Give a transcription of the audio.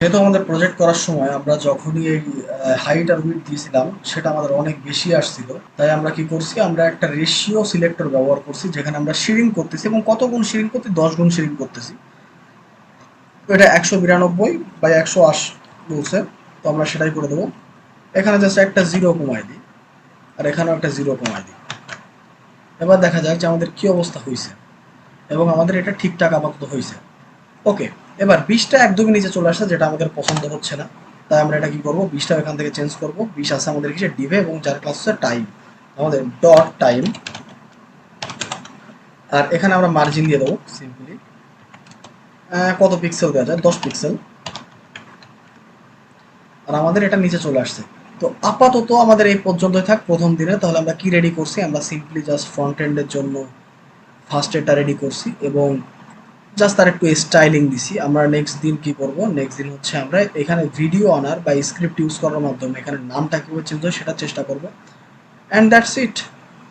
যেহেতু আমাদের প্রজেক্ট করার সময় আমরা যখনই এই হাইট আর উইডথ দিয়েছিলাম সেটা আমাদের অনেক বেশি আসছিল, তাই আমরা কি করছি, আমরা একটা রেশিও সিলেক্টর ব্যবহার করছি যেখানে আমরা শেডিং করতেছি এবং কত গুণ শেডিং করতে 10 গুণ শেডিং করতেছি। তো এটা 192/180 বলছে, তো আমরা সেটাই করে দেবো। এখানে জাস্ট একটা জিরো কমাই দিই আর এখানেও একটা জিরো কমাই দিই। এবার দেখা যাক যে আমাদের কি অবস্থা হয়েছে এবং আমাদের এটা ঠিকঠাক আপাতত হয়েছে। ওকে, এবার 20টা একদমই নিচে চলে আসছে যেটা আমাদের পছন্দ হচ্ছে না, তাই আমরা এটা কি করব, 20টা এখান থেকে চেঞ্জ করব। 20 আছে আমাদের কিসে, ডিভে, এবং যার ক্লাস হচ্ছে টাইম, আমাদের ডট টাইম। আর এখানে আমরা মার্জিন দিয়ে দেবো সিম্পলি, কত পিক্সেল দেওয়া যায়, 10 পিক্সেল। আর আমাদের এটা নিচে চলে আসছে। তো আপাতত আমাদের এই পর্যন্তই থাক প্রথম দিনে। তাহলে আমরা কি রেডি করছি, আমরা সিম্পলি জাস্ট ফ্রন্ট এন্ডের জন্য ফার্স্ট এডটা রেডি করছি এবং জাস্ট তার একটু স্টাইলিং দিছি। আমরা নেক্সট দিন কি করব, নেক্সট দিন হচ্ছে আমরা এখানে ভিডিও আনার বা স্ক্রিপ্ট ইউজ করার মাধ্যমে এখানে নামটা কীভাবে চেঞ্জ হয় সেটা চেষ্টা করব। And that's it.